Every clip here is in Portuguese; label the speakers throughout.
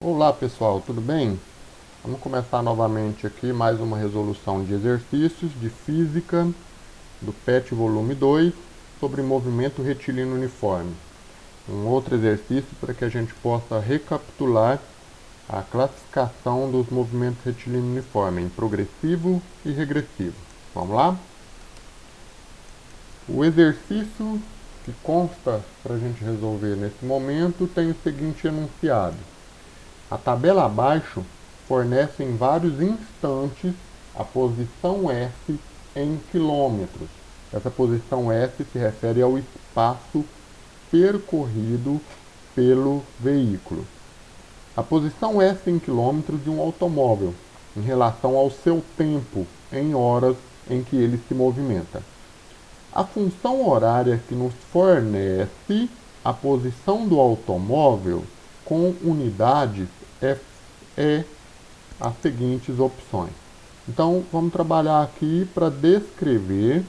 Speaker 1: Olá pessoal, tudo bem? Vamos começar novamente aqui mais uma resolução de exercícios de física do PET volume 2 sobre movimento retilíneo uniforme. Um outro exercício para que a gente possa recapitular a classificação dos movimentos retilíneo uniforme em progressivo e regressivo. Vamos lá? O exercício que consta para a gente resolver nesse momento tem o seguinte enunciado. A tabela abaixo fornece em vários instantes a posição S em quilômetros. Essa posição S se refere ao espaço percorrido pelo veículo. A posição S em quilômetros de um automóvel em relação ao seu tempo em horas em que ele se movimenta. A função horária que nos fornece a posição do automóvel com unidades é as seguintes opções. Então, vamos trabalhar aqui para descrever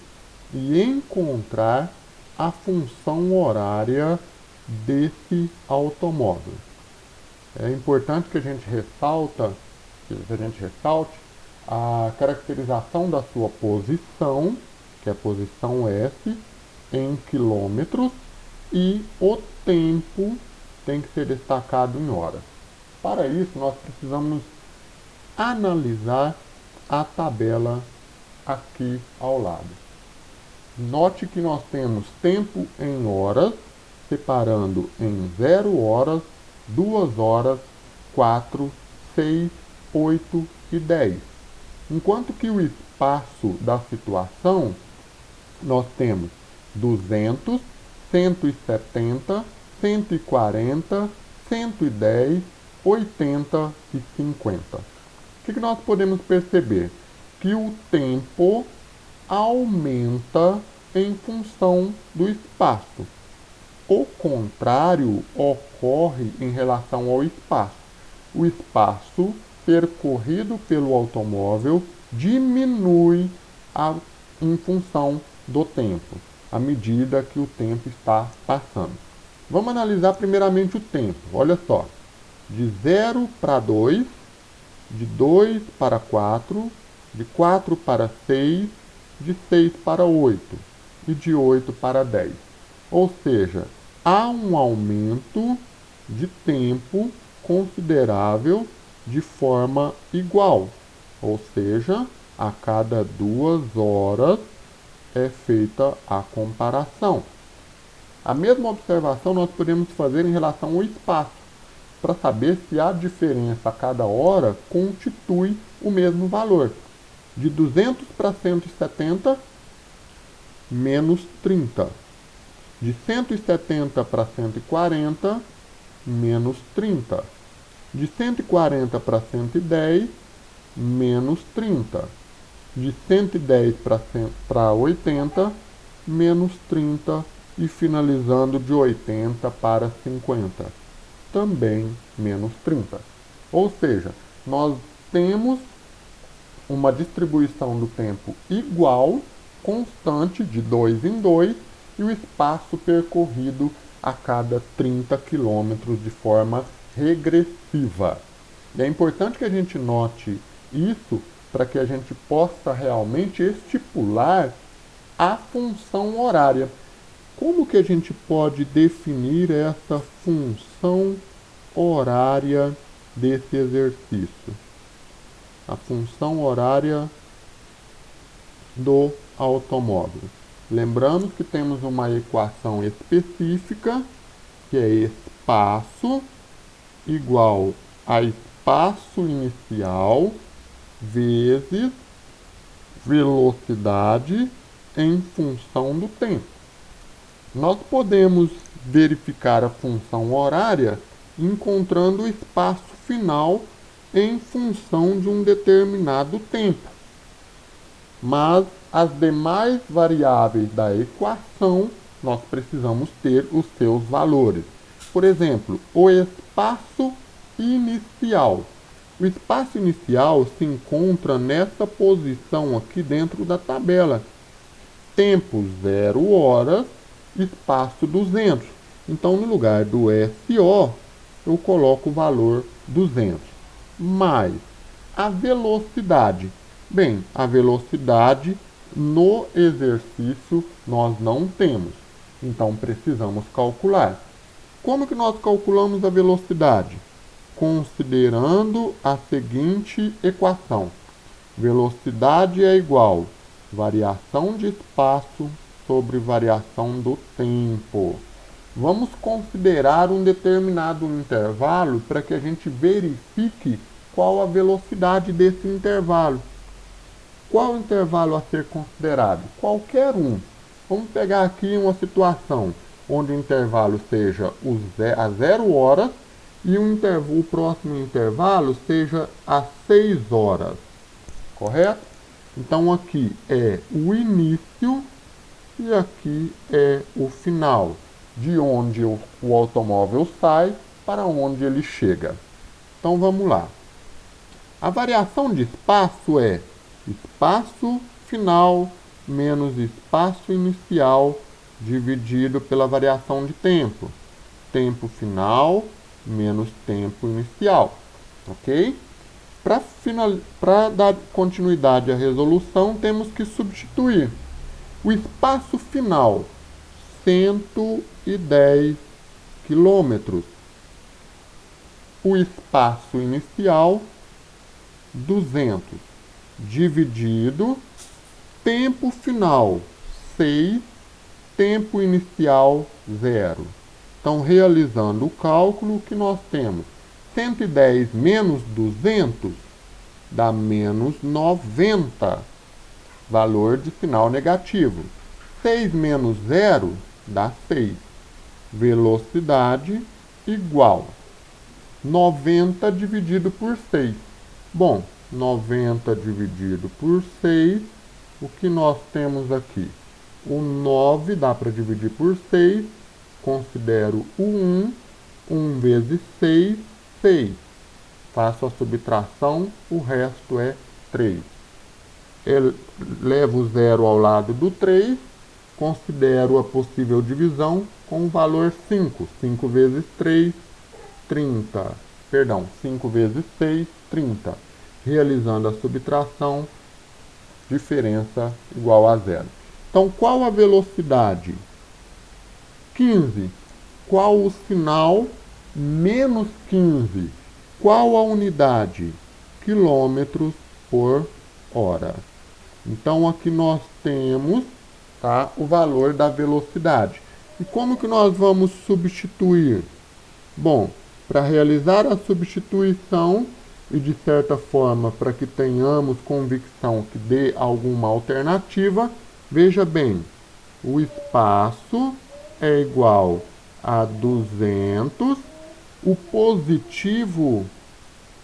Speaker 1: e encontrar a função horária desse automóvel. É importante que a gente ressalte a caracterização da sua posição, que é a posição S, em quilômetros, e o tempo tem que ser destacado em horas. Para isso, nós precisamos analisar a tabela aqui ao lado. Note que nós temos tempo em horas, separando em 0 horas, 2 horas, 4, 6, 8 e 10. Enquanto que o espaço da situação, nós temos 200, 170, 140, 110, 80 e 50. O que nós podemos perceber? Que o tempo aumenta em função do espaço. O contrário ocorre em relação ao espaço. O espaço percorrido pelo automóvel diminui em função do tempo, à medida que o tempo está passando. Vamos analisar primeiramente o tempo. Olha só. De 0 para 2, de 2 para 4, de 4 para 6, de 6 para 8 e de 8 para 10. Ou seja, há um aumento de tempo considerável de forma igual. Ou seja, a cada 2 horas é feita a comparação. A mesma observação nós podemos fazer em relação ao espaço, para saber se a diferença a cada hora constitui o mesmo valor. De 200 para 170, menos 30. De 170 para 140, menos 30. De 140 para 110, menos 30. De 110 para 80, menos 30. E finalizando de 80 para 50. Também menos 30. Ou seja, nós temos uma distribuição do tempo igual, constante, de 2 em 2, e o espaço percorrido a cada 30 quilômetros de forma regressiva. E é importante que a gente note isso para que a gente possa realmente estipular a função horária. Como que a gente pode definir essa função horária desse exercício? A função horária do automóvel. Lembrando que temos uma equação específica, que é espaço igual a espaço inicial vezes velocidade em função do tempo. Nós podemos verificar a função horária encontrando o espaço final em função de um determinado tempo. Mas as demais variáveis da equação, nós precisamos ter os seus valores. Por exemplo, o espaço inicial. O espaço inicial se encontra nessa posição aqui dentro da tabela. Tempo 0 horas, espaço 200. Então, no lugar do SO, eu coloco o valor 200. Mais a velocidade. Bem, a velocidade no exercício nós não temos, então precisamos calcular. Como que nós calculamos a velocidade? Considerando a seguinte equação. Velocidade é igual a variação de espaço sobre variação do tempo. Vamos considerar um determinado intervalo para que a gente verifique qual a velocidade desse intervalo. Qual o intervalo a ser considerado? Qualquer um. Vamos pegar aqui uma situação onde o intervalo seja a 0 horas e o próximo intervalo seja às 6 horas. Correto? Então aqui é o início e aqui é o final, de onde o automóvel sai para onde ele chega. Então vamos lá. A variação de espaço é espaço final menos espaço inicial dividido pela variação de tempo. Tempo final menos tempo inicial. Ok? Para dar continuidade à resolução, temos que substituir o espaço final, 110 quilômetros. O espaço inicial, 200, dividido tempo final, 6, tempo inicial, 0. Então, realizando o cálculo, o que nós temos? 110 menos 200 dá menos 90, valor de sinal negativo. 6 menos 0 dá 6. Velocidade igual 90 dividido por 6. Bom, 90 dividido por 6, o que nós temos aqui? O 9 dá para dividir por 6, considero o 1, 1 vezes 6, 6. Faço a subtração, o resto é 3. Levo o 0 ao lado do 3, considero a possível divisão com o valor 5. 5 vezes 3, 30. Perdão, 5 vezes 6, 30. Realizando a subtração, diferença igual a 0. Então, qual a velocidade? 15. Qual o sinal? Menos 15. Qual a unidade? Quilômetros por hora. Então, aqui nós temos, tá, o valor da velocidade. E como que nós vamos substituir? Bom, para realizar a substituição e, de certa forma, para que tenhamos convicção que dê alguma alternativa, veja bem, o espaço é igual a 200, o positivo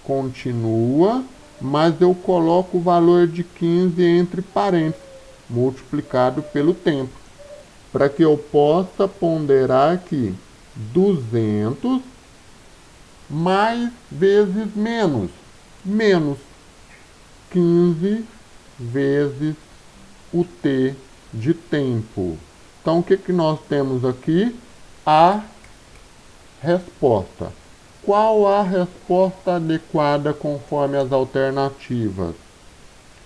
Speaker 1: continua, mas eu coloco o valor de 15 entre parênteses, multiplicado pelo tempo, para que eu possa ponderar aqui 200 mais vezes menos, menos 15 vezes o t de tempo. Então, o que que nós temos aqui? A resposta. Qual a resposta adequada conforme as alternativas?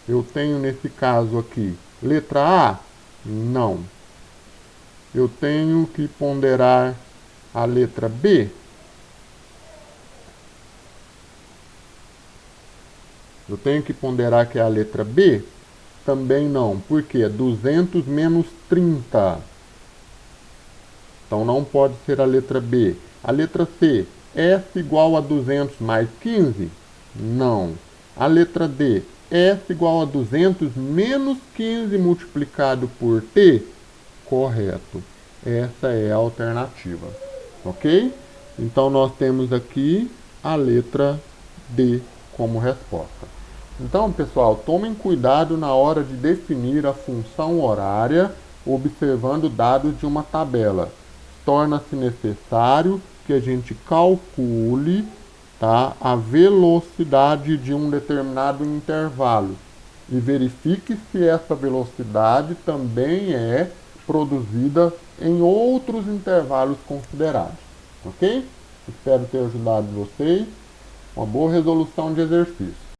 Speaker 1: Eu tenho nesse caso aqui, letra A? Não. Eu tenho que ponderar a letra B? Eu tenho que ponderar que é a letra B? Também não. Por quê? 200 menos 30. Então não pode ser a letra B. A letra C, S igual a 200 mais 15? Não. A letra D, S igual a 200 menos 15 multiplicado por T? Correto. Essa é a alternativa. Ok? Então nós temos aqui a letra D como resposta. Então, pessoal, tomem cuidado na hora de definir a função horária observando dados de uma tabela. Torna-se necessário que a gente calcule, tá, a velocidade de um determinado intervalo e verifique se essa velocidade também é produzida em outros intervalos considerados. Ok? Espero ter ajudado vocês. uma boa resolução de exercício.